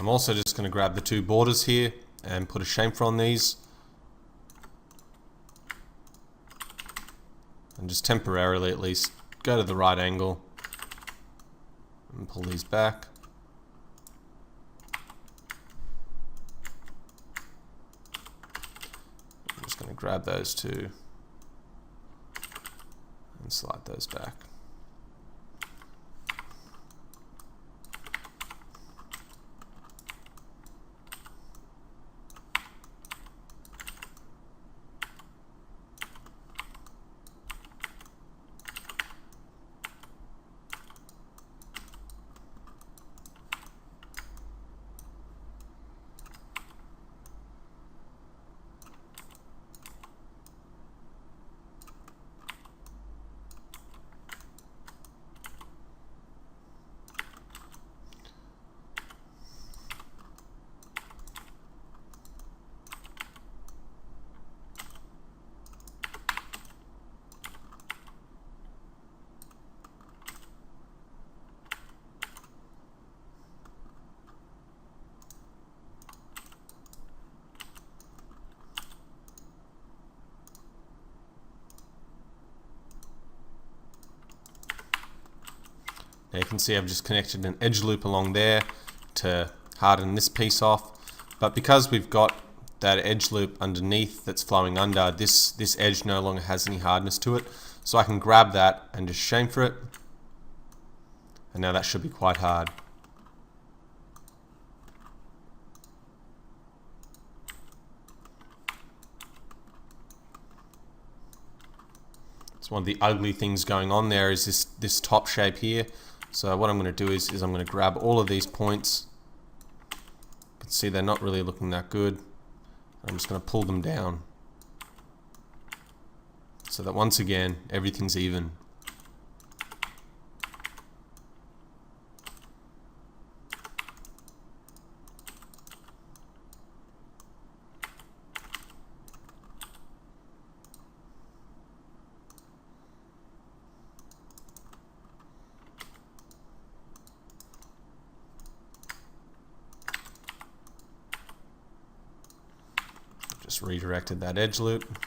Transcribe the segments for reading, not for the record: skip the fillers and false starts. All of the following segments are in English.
I'm also just going to grab the two borders here and put a chamfer on these. And just temporarily at least go to the right angle and pull these back. I'm just going to grab those two and slide those back. Now you can see I've just connected an edge loop along there to harden this piece off, but because we've got that edge loop underneath that's flowing under, this edge no longer has any hardness to it, so I can grab that and just chamfer it, and now that should be quite hard. So one of the ugly things going on there is this top shape here. So what I'm going to do is I'm going to grab all of these points. You can see they're not really looking that good. I'm just going to pull them down so that once again everything's even. Just redirected that edge loop.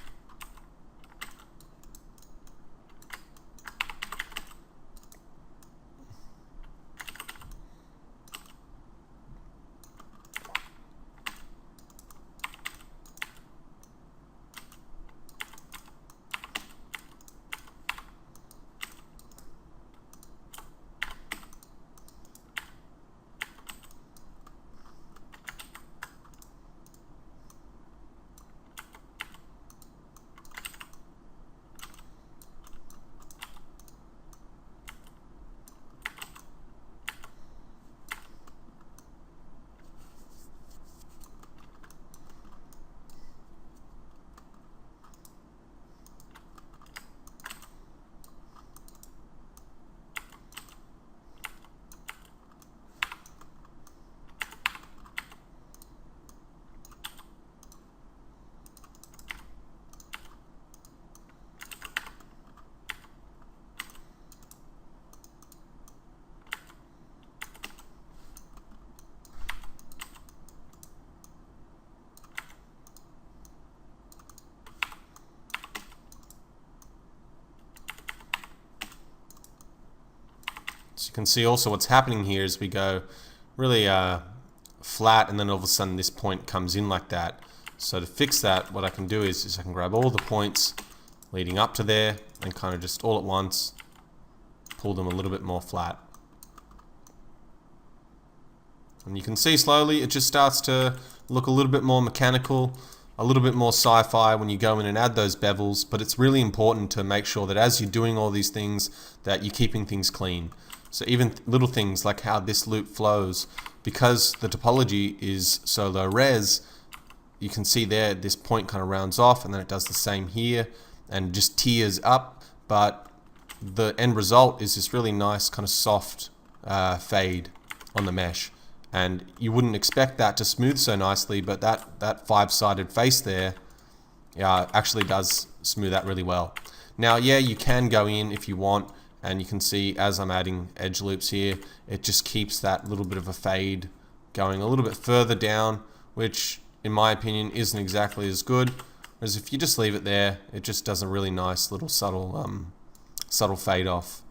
So you can see also what's happening here is we go really flat, and then all of a sudden this point comes in like that. So to fix that, what I can do is I can grab all the points leading up to there and kind of just all at once pull them a little bit more flat. And you can see slowly it just starts to look a little bit more mechanical, a little bit more sci-fi when you go in and add those bevels, but it's really important to make sure that as you're doing all these things that you're keeping things clean. So even little things like how this loop flows, because the topology is so low res, you can see there this point kind of rounds off, and then it does the same here and just tears up, but the end result is this really nice kind of soft fade on the mesh. And you wouldn't expect that to smooth so nicely, but that five-sided face there actually does smooth that really well. Now, yeah, you can go in if you want, and you can see as I'm adding edge loops here, it just keeps that little bit of a fade going a little bit further down, which in my opinion isn't exactly as good. Whereas if you just leave it there, it just does a really nice little subtle fade off.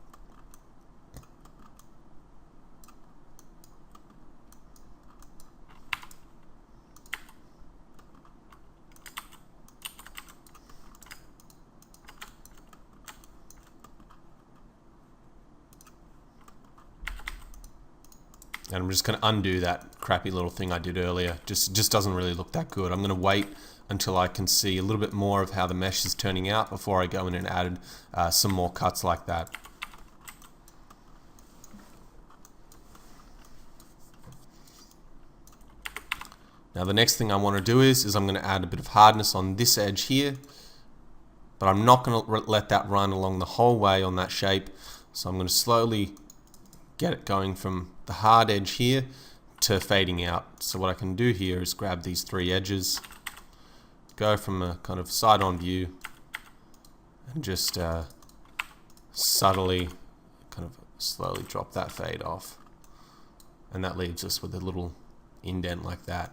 And I'm just going to undo that crappy little thing I did earlier. Just doesn't really look that good. I'm going to wait until I can see a little bit more of how the mesh is turning out before I go in and add some more cuts like that. Now the next thing I want to do is I'm going to add a bit of hardness on this edge here, but I'm not going to let that run along the whole way on that shape. So I'm going to slowly get it going from the hard edge here to fading out. So what I can do here is grab these three edges, go from a kind of side-on view, and just subtly, kind of slowly drop that fade off. And that leaves us with a little indent like that.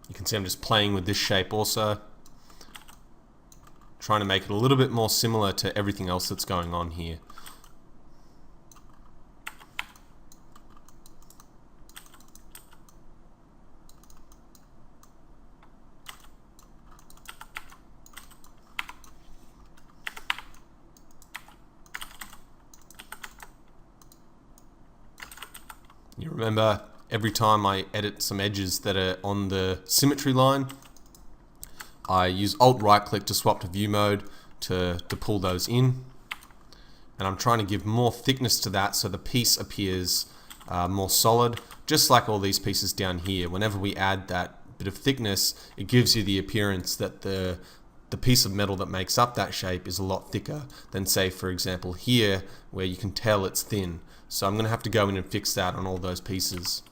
You can see I'm just playing with this shape also, trying to make it a little bit more similar to everything else that's going on here. You remember, every time I edit some edges that are on the symmetry line, I use Alt right click to swap to view mode to pull those in. And I'm trying to give more thickness to that so the piece appears more solid, just like all these pieces down here. Whenever we add that bit of thickness, it gives you the appearance that the piece of metal that makes up that shape is a lot thicker than, say, for example, here, where you can tell it's thin. So I'm going to have to go in and fix that on all those pieces.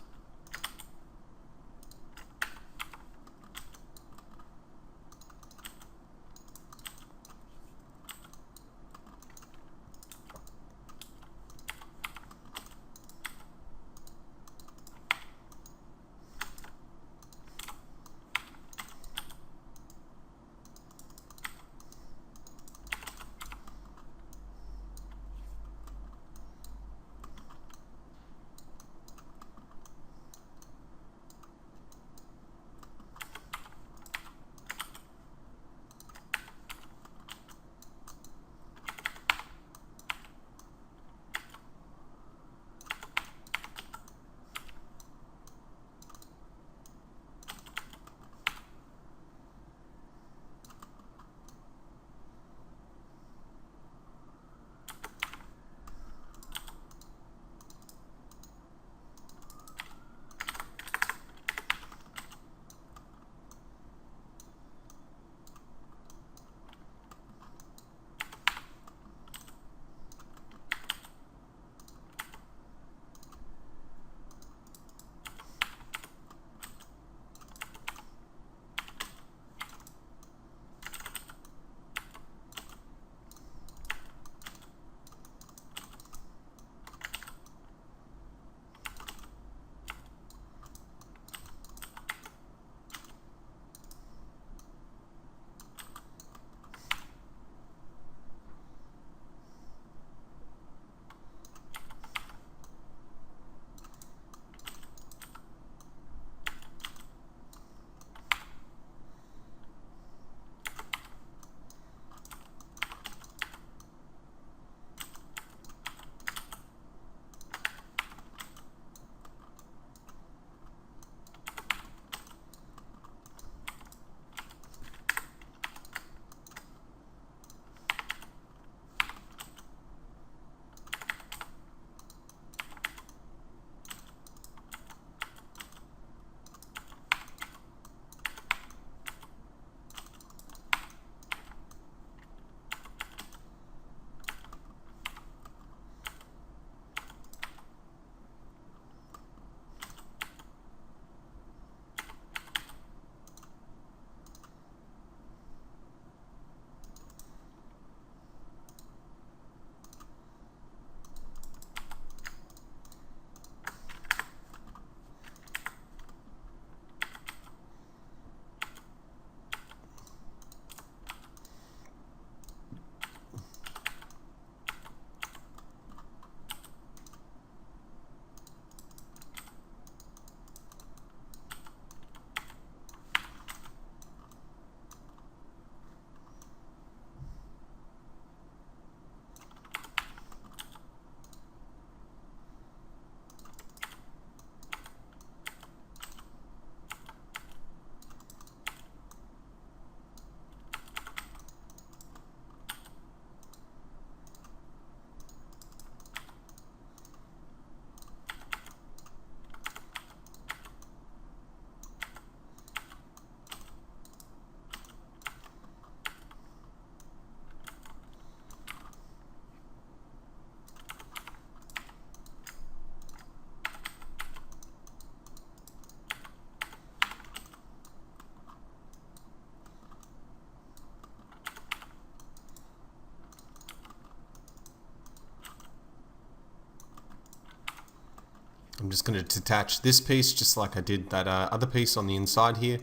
I'm just going to detach this piece just like I did that other piece on the inside here.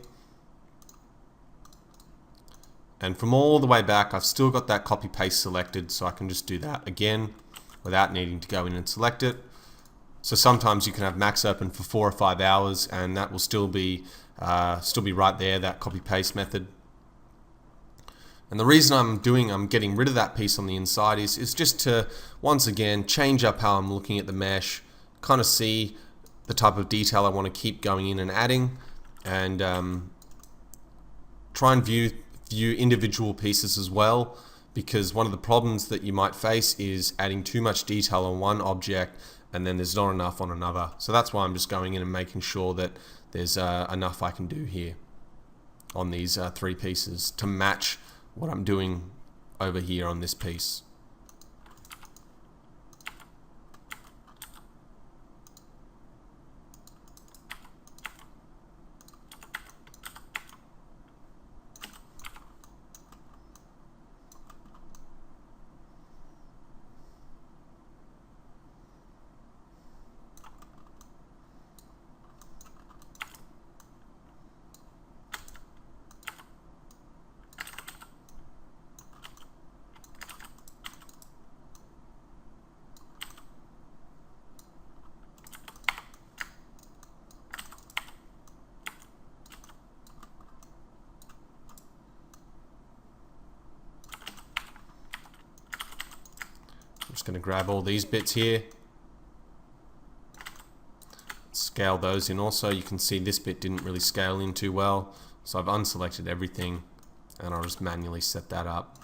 And from all the way back, I've still got that copy paste selected, so I can just do that again without needing to go in and select it. So sometimes you can have Max open for 4 or 5 hours and that will still be right there, that copy paste method. And the reason I'm getting rid of that piece on the inside is just to, once again, change up how I'm looking at the mesh, kind of see the type of detail I want to keep going in and adding, and try and view individual pieces as well, because one of the problems that you might face is adding too much detail on one object and then there's not enough on another. So that's why I'm just going in and making sure that there's enough I can do here on these 3 pieces to match what I'm doing over here on this piece. I'm just going to grab all these bits here, scale those in also. You can see this bit didn't really scale in too well, so I've unselected everything and I'll just manually set that up.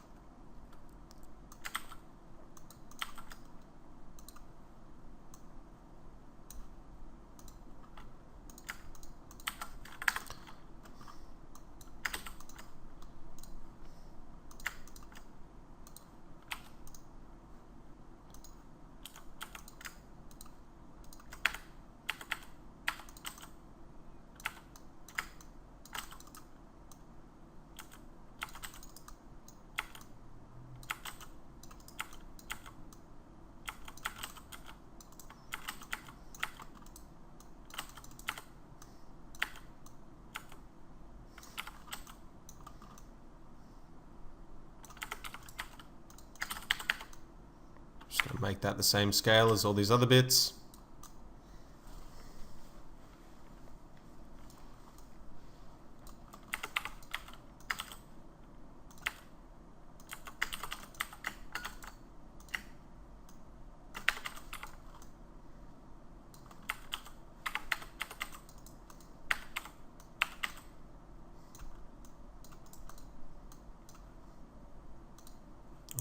Just going to make that the same scale as all these other bits.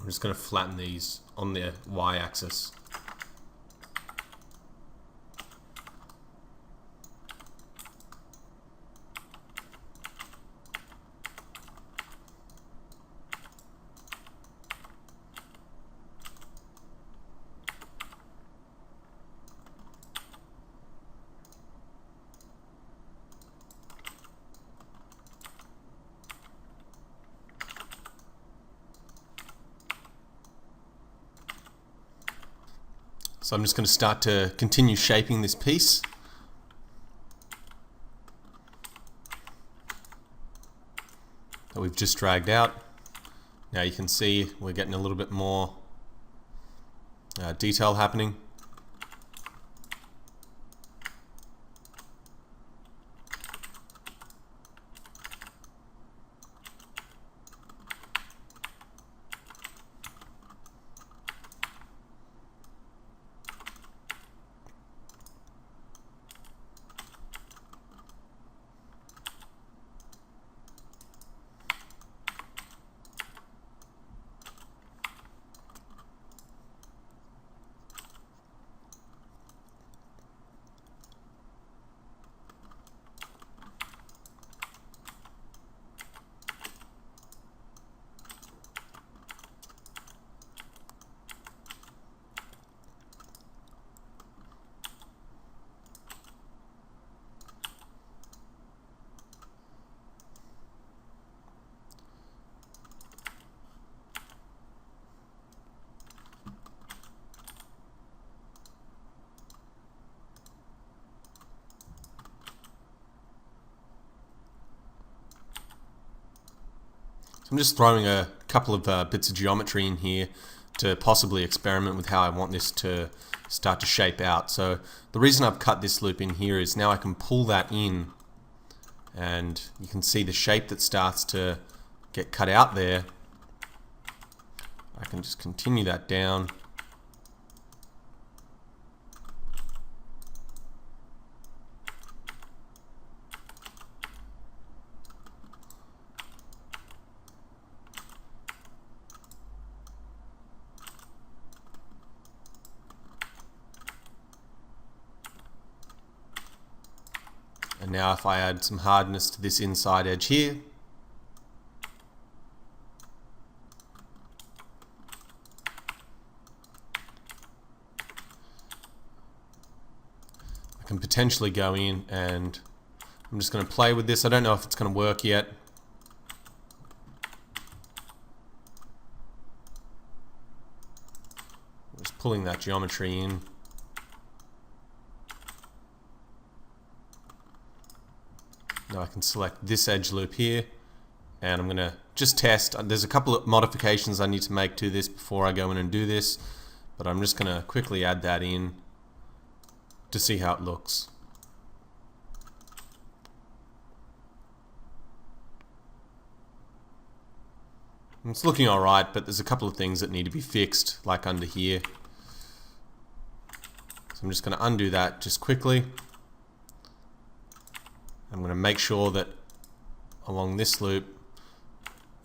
I'm just going to flatten these on the y-axis. So I'm just going to start to continue shaping this piece. That we've just dragged out. Now you can see we're getting a little bit more detail happening. So I'm just throwing a couple of bits of geometry in here to possibly experiment with how I want this to start to shape out. So the reason I've cut this loop in here is now I can pull that in, and you can see the shape that starts to get cut out there. I can just continue that down. And now if I add some hardness to this inside edge here, I can potentially go in and I'm just going to play with this. I don't know if it's going to work yet. Just pulling that geometry in. Now I can select this edge loop here, and I'm going to just test. There's a couple of modifications I need to make to this before I go in and do this, but I'm just going to quickly add that in to see how it looks. It's looking alright, but there's a couple of things that need to be fixed, like under here. So I'm just going to undo that just quickly. I'm going to make sure that along this loop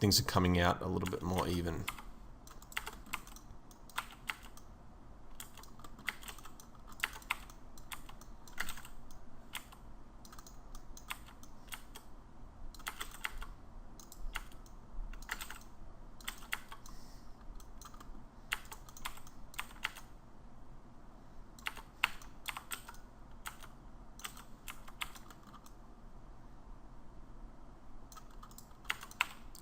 things are coming out a little bit more even.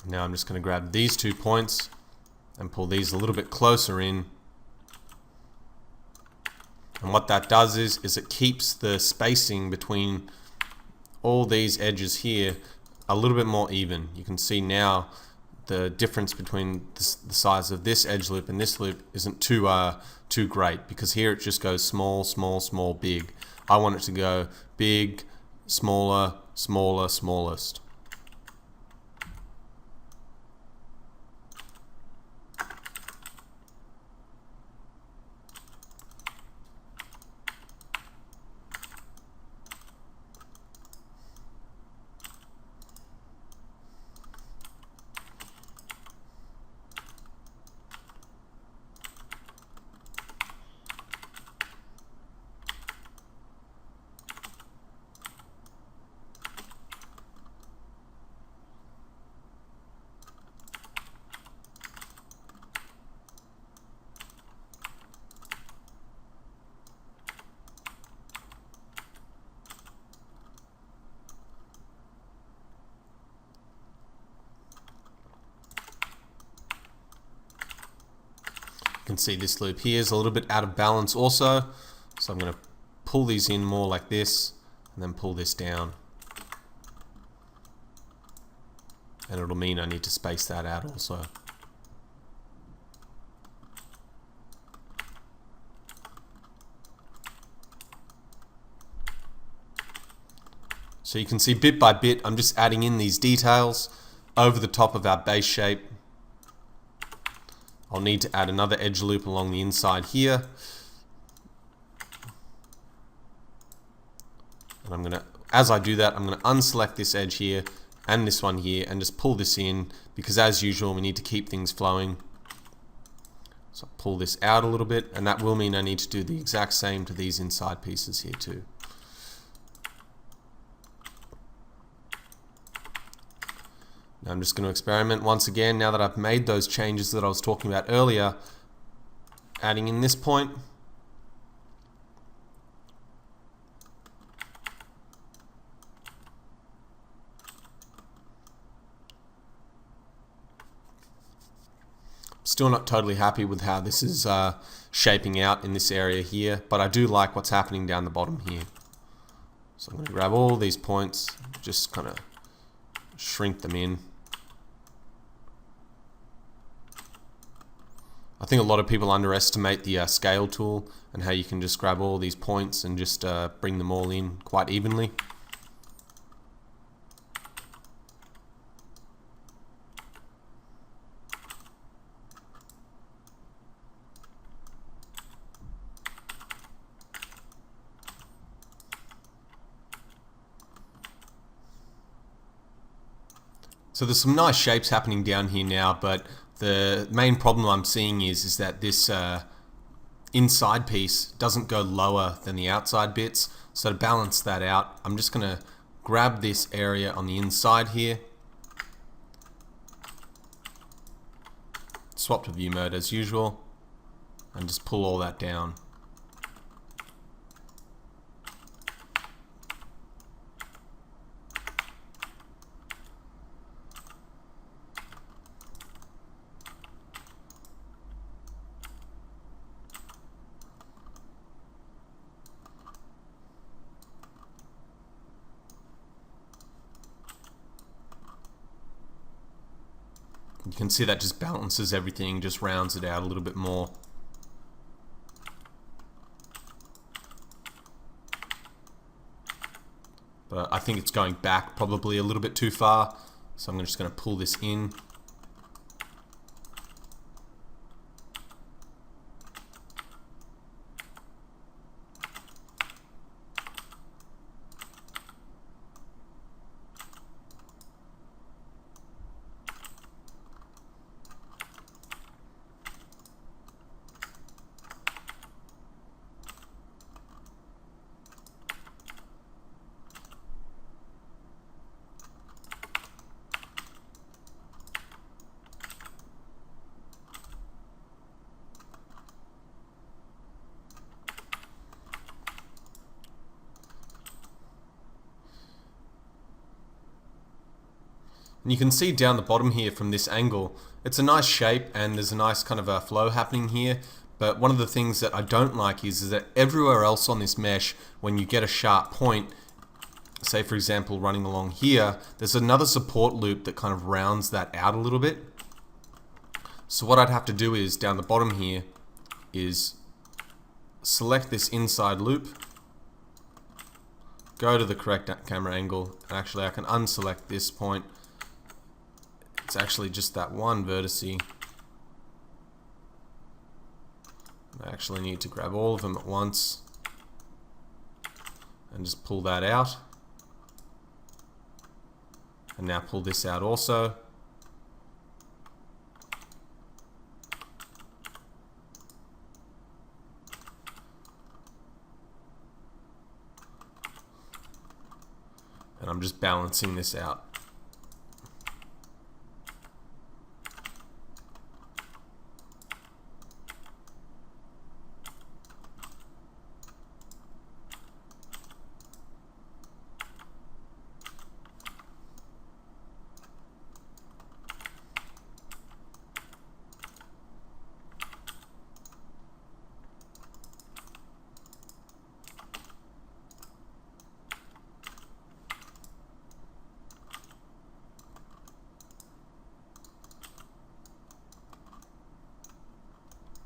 Now I'm just going to grab these 2 points and pull these a little bit closer in. And what that does is it keeps the spacing between all these edges here a little bit more even. You can see now the difference between the size of this edge loop and this loop isn't too great, because here it just goes small, small, small, big. I want it to go big, smaller, smaller, smallest. You can see this loop here is a little bit out of balance also, so I'm going to pull these in more like this and then pull this down, and it'll mean I need to space that out also. So you can see bit by bit I'm just adding in these details over the top of our base shape. I'll need to add another edge loop along the inside here. And I'm going to, as I do that, I'm going to unselect this edge here and this one here and just pull this in, because as usual we need to keep things flowing. So I'll pull this out a little bit, and that will mean I need to do the exact same to these inside pieces here too. Now I'm just going to experiment once again, now that I've made those changes that I was talking about earlier, adding in this point. Still not totally happy with how this is shaping out in this area here, but I do like what's happening down the bottom here. So I'm going to grab all these points, just kind of shrink them in. think a lot of people underestimate the scale tool and how you can just grab all these points and just bring them all in quite evenly. So there's some nice shapes happening down here now, but the main problem I'm seeing is that this inside piece doesn't go lower than the outside bits. So to balance that out, I'm just going to grab this area on the inside here, swap to view mode as usual, and just pull all that down. You can see that just balances everything, just rounds it out a little bit more. But I think it's going back probably a little bit too far, so I'm just going to pull this in. And you can see down the bottom here from this angle, it's a nice shape and there's a nice kind of a flow happening here. But one of the things that I don't like is that everywhere else on this mesh, when you get a sharp point, say for example running along here, there's another support loop that kind of rounds that out a little bit. So what I'd have to do is down the bottom here is select this inside loop, go to the correct camera angle, and actually I can unselect this point. It's actually just that one vertice. I actually need to grab all of them at once and just pull that out. And now pull this out also. And I'm just balancing this out.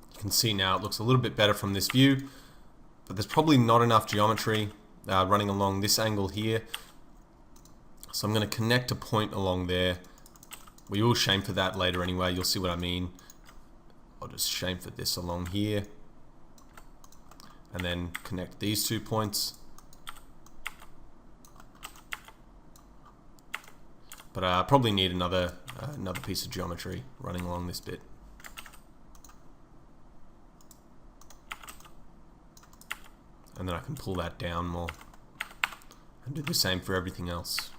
You can see now it looks a little bit better from this view, but there's probably not enough geometry running along this angle here. So I'm going to connect a point along there. We will chamfer that later anyway, you'll see what I mean. I'll just chamfer this along here and then connect these 2 points. But I probably need another piece of geometry running along this bit. And then I can pull that down more and do the same for everything else.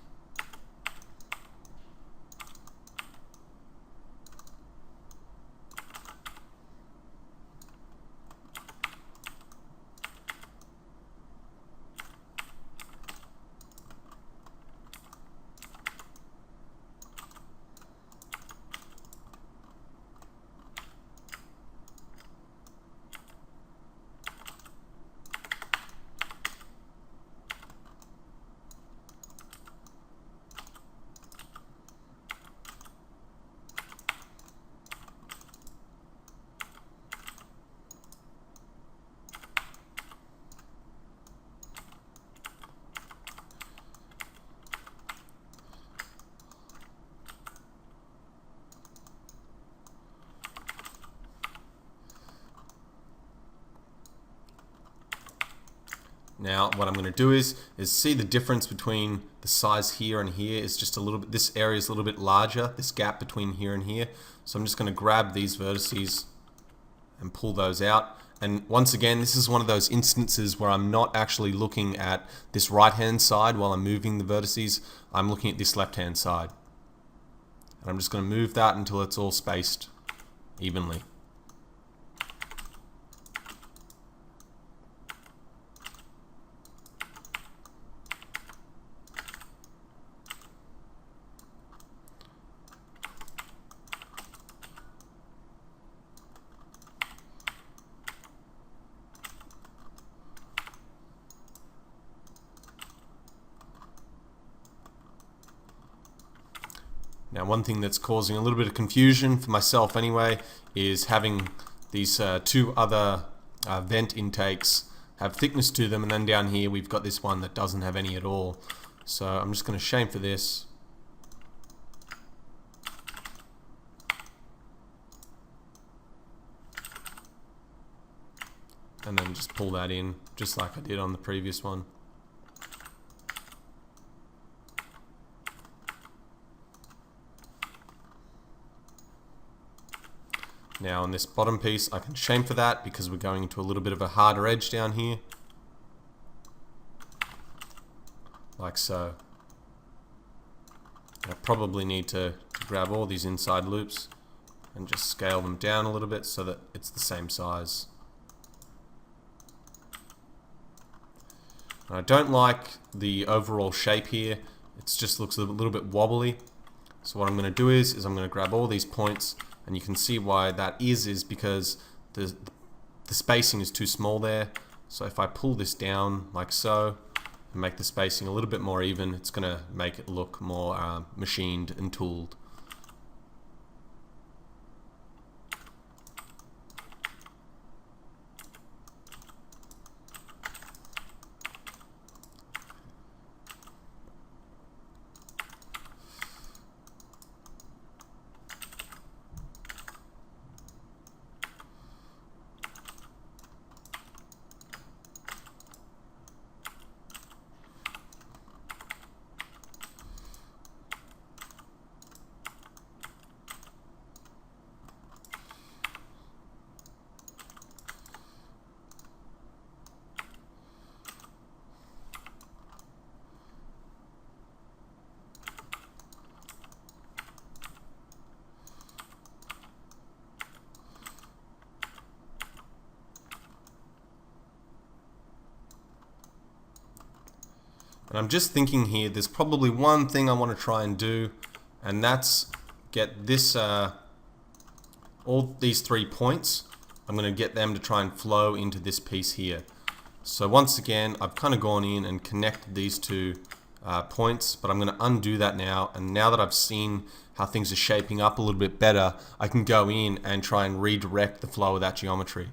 Now what I'm going to do is see the difference between the size here and here is just a little bit, this area is a little bit larger, this gap between here and here. So I'm just going to grab these vertices and pull those out. And once again, this is one of those instances where I'm not actually looking at this right hand side while I'm moving the vertices. I'm looking at this left hand side. And I'm just going to move that until it's all spaced evenly. Now, one thing that's causing a little bit of confusion for myself anyway is having these two other vent intakes have thickness to them, and then down here we've got this one that doesn't have any at all. So I'm just going to chamfer this. And then just pull that in, just like I did on the previous one. Now on this bottom piece, I can chamfer that because we're going into a little bit of a harder edge down here. Like so. I probably need to grab all these inside loops and just scale them down a little bit so that it's the same size. And I don't like the overall shape here. It just looks a little bit wobbly. So what I'm going to do is I'm going to grab all these points. And you can see why that is because the spacing is too small there. So if I pull this down like so and make the spacing a little bit more even, it's going to make it look more machined and tooled. And I'm just thinking here, there's probably one thing I want to try and do, and that's get this, all these 3 points, I'm going to get them to try and flow into this piece here. So once again, I've kind of gone in and connected these two points, but I'm going to undo that now, and now that I've seen how things are shaping up a little bit better, I can go in and try and redirect the flow of that geometry.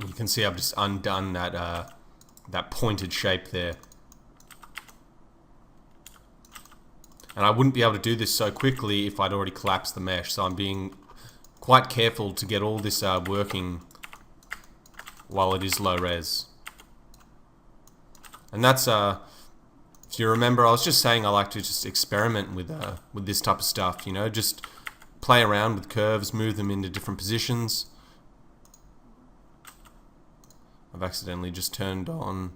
You can see I've just undone that that pointed shape there. And I wouldn't be able to do this so quickly if I'd already collapsed the mesh, so I'm being quite careful to get all this working while it is low res. And that's If you remember, I was just saying I like to just experiment with this type of stuff, you know, just play around with curves, move them into different positions. I've accidentally just turned on...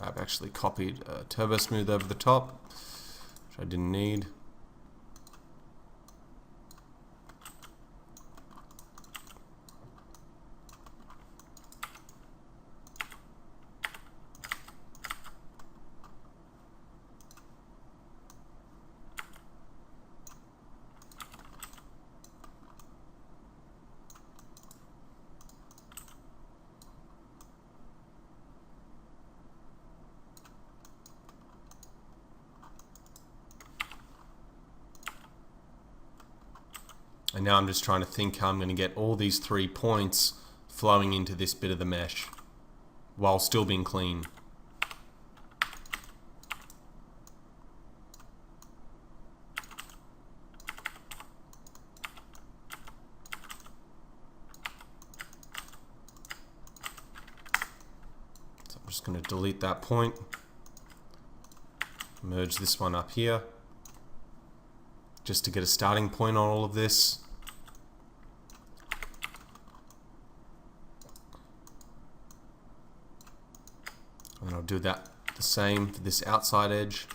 I've actually copied Turbo Smooth over the top, which I didn't need. And now I'm just trying to think how I'm going to get all these 3 points flowing into this bit of the mesh while still being clean. So I'm just going to delete that point, merge this one up here, just to get a starting point on all of this. And I'll do that the same for this outside edge.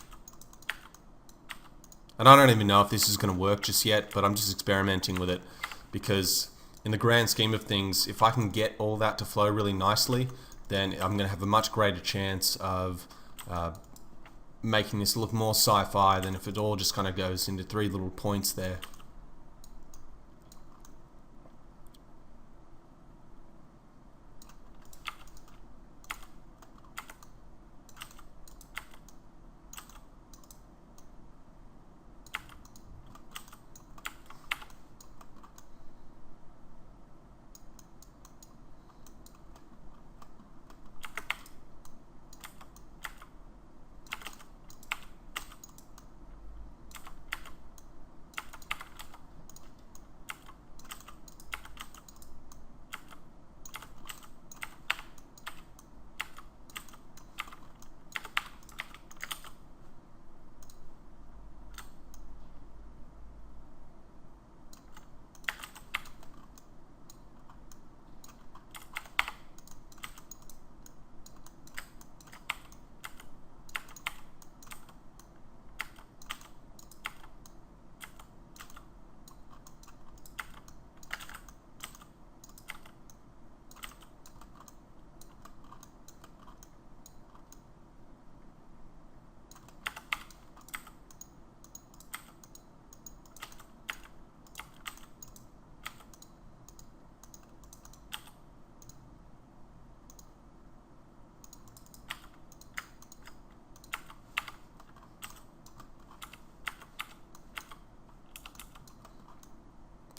And I don't even know if this is going to work just yet, but I'm just experimenting with it because in the grand scheme of things, if I can get all that to flow really nicely, then I'm going to have a much greater chance of making this look more sci-fi than if it all just kind of goes into 3 little points there.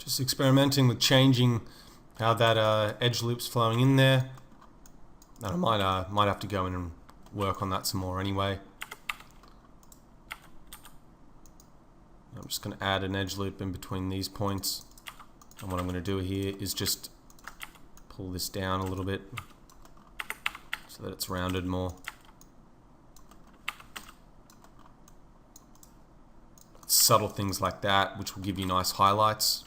Just experimenting with changing how that edge loop's flowing in there. And I might have to go in and work on that some more anyway. I'm just going to add an edge loop in between these points. And what I'm going to do here is just pull this down a little bit so that it's rounded more. Subtle things like that, which will give you nice highlights.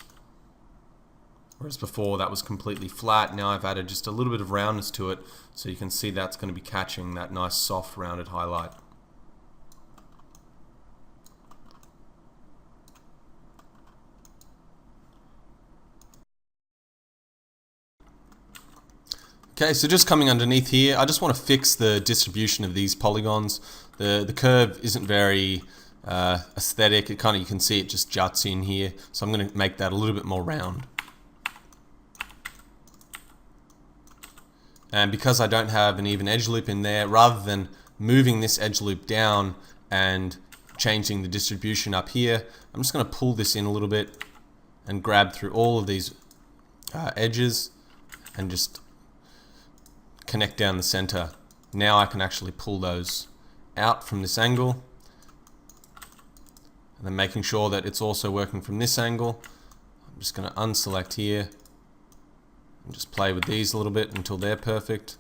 Whereas before that was completely flat, now I've added just a little bit of roundness to it, so you can see that's going to be catching that nice soft rounded highlight. Okay, so just coming underneath here, I just want to fix the distribution of these polygons. The curve isn't very aesthetic. It kind of, you can see it just juts in here, so I'm going to make that a little bit more round. And because I don't have an even edge loop in there, rather than moving this edge loop down and changing the distribution up here, I'm just going to pull this in a little bit and grab through all of these edges and just connect down the center. Now I can actually pull those out from this angle, and then making sure that it's also working from this angle. I'm just going to unselect here and just play with these a little bit until they're perfect.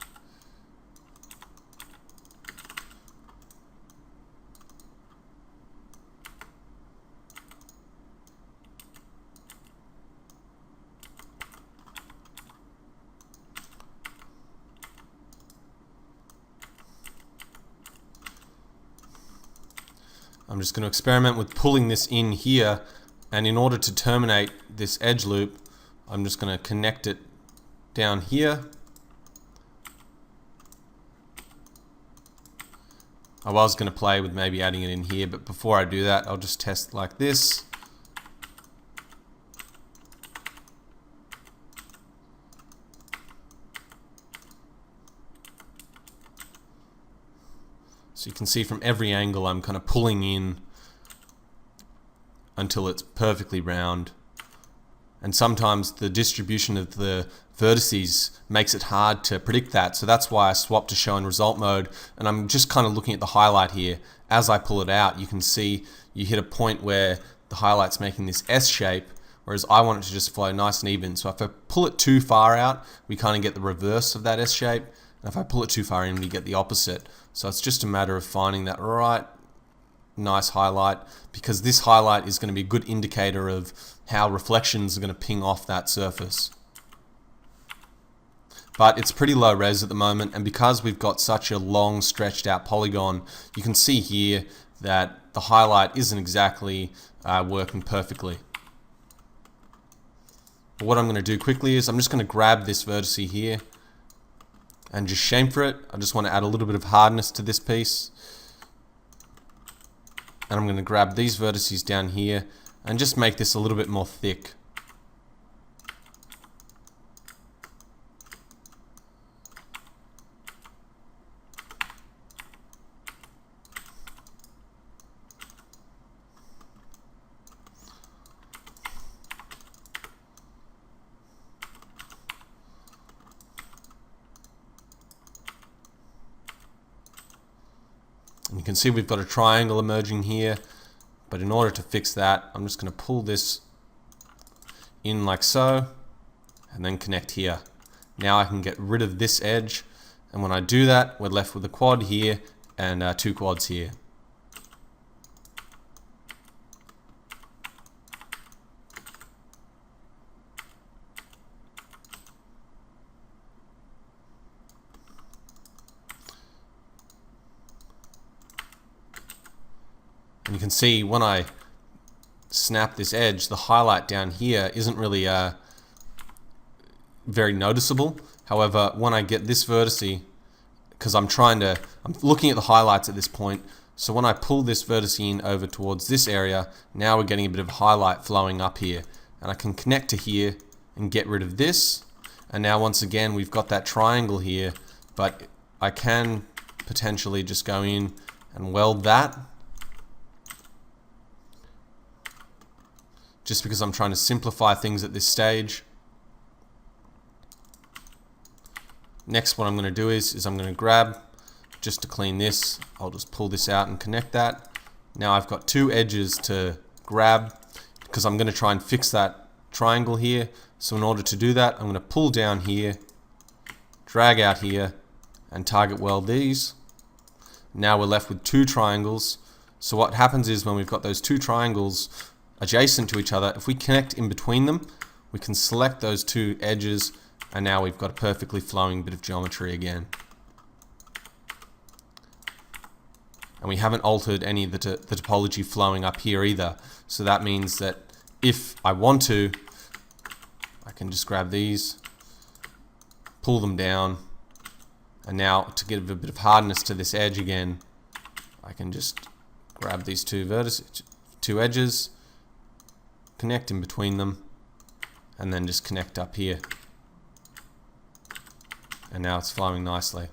I'm just going to experiment with pulling this in here, and in order to terminate this edge loop, I'm just going to connect it down here. I was going to play with maybe adding it in here, but before I do that, I'll just test like this. So you can see from every angle I'm kind of pulling in until it's perfectly round. And sometimes the distribution of the vertices makes it hard to predict that. So that's why I swapped to show in result mode. And I'm just kind of looking at the highlight here. As I pull it out, you can see you hit a point where the highlight's making this S shape, whereas I want it to just flow nice and even. So if I pull it too far out, we kind of get the reverse of that S shape. And if I pull it too far in, we get the opposite. So it's just a matter of finding that right nice highlight, because this highlight is going to be a good indicator of how reflections are going to ping off that surface. But it's pretty low res at the moment, and because we've got such a long stretched out polygon, you can see here that the highlight isn't exactly working perfectly. But what I'm going to do quickly is I'm just going to grab this vertex here and just chamfer it. I just want to add a little bit of hardness to this piece. And I'm going to grab these vertices down here and just make this a little bit more thick. And you can see we've got a triangle emerging here, but in order to fix that, I'm just going to pull this in like so, and then connect here. Now I can get rid of this edge, and when I do that, we're left with a quad here and two quads here. And you can see when I snap this edge, the highlight down here isn't really very noticeable. However, when I get this vertex, because I'm looking at the highlights at this point, so when I pull this vertex in over towards this area, now we're getting a bit of highlight flowing up here. And I can connect to here and get rid of this. And now once again, we've got that triangle here, but I can potentially just go in and weld that, just because I'm trying to simplify things at this stage. Next, what I'm going to do is I'm going to grab, just to clean this, I'll just pull this out and connect that. Now I've got two edges to grab, because I'm going to try and fix that triangle here. So in order to do that, I'm going to pull down here, drag out here, and target weld these. Now we're left with two triangles. So what happens is when we've got those two triangles adjacent to each other, if we connect in between them, we can select those two edges, and now we've got a perfectly flowing bit of geometry again. And we haven't altered any of the topology flowing up here either. So that means that if I want to, I can just grab these, pull them down, and now to give a bit of hardness to this edge again, I can just grab these two edges, connect in between them, and then just connect up here. And now it's flowing nicely.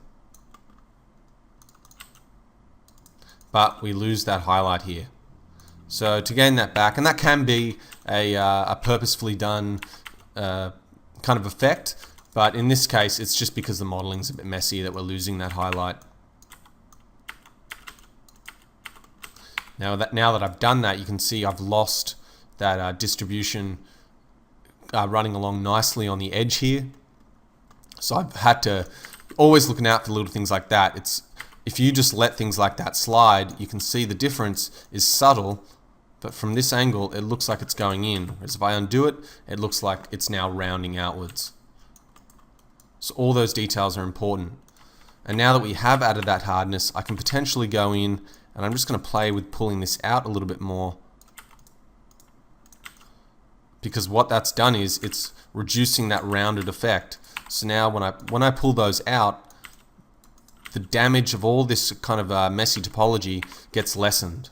But we lose that highlight here. So to gain that back, and that can be a purposefully done kind of effect, but in this case it's just because the modeling's a bit messy that we're losing that highlight. Now that I've done that, you can see I've lost that distribution running along nicely on the edge here. So I've had to always looking out for little things like that. If you just let things like that slide, you can see the difference is subtle, but from this angle it looks like it's going in, whereas if I undo it, it looks like it's now rounding outwards. So all those details are important. And now that we have added that hardness, I can potentially go in And I'm just going to play with pulling this out a little bit more, because what that's done is it's reducing that rounded effect. So now when I pull those out, the damage of all this kind of messy topology gets lessened.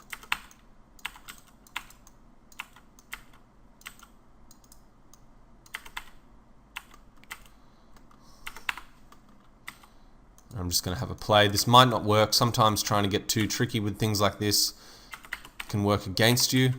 I'm just going to have a play. This might not work. Sometimes trying to get too tricky with things like this can work against you.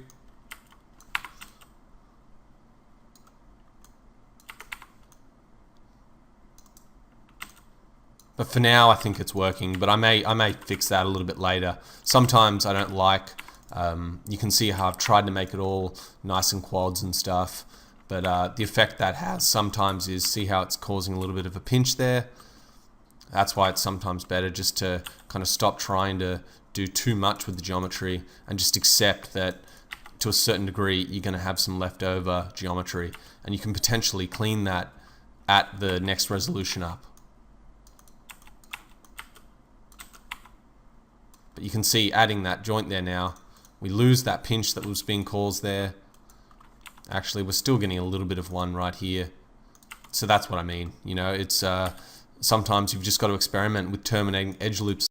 But for now, I think it's working. But I may fix that a little bit later. Sometimes I don't like. You can see how I've tried to make it all nice and quads and stuff. But the effect that has sometimes is, see how it's causing a little bit of a pinch there. That's why it's sometimes better just to kind of stop trying to do too much with the geometry and just accept that to a certain degree you're going to have some leftover geometry, and you can potentially clean that at the next resolution up. But you can see adding that joint there now, we lose that pinch that was being caused there. Actually, we're still getting a little bit of one right here. So that's what I mean. You know, it's sometimes you've just got to experiment with terminating edge loops.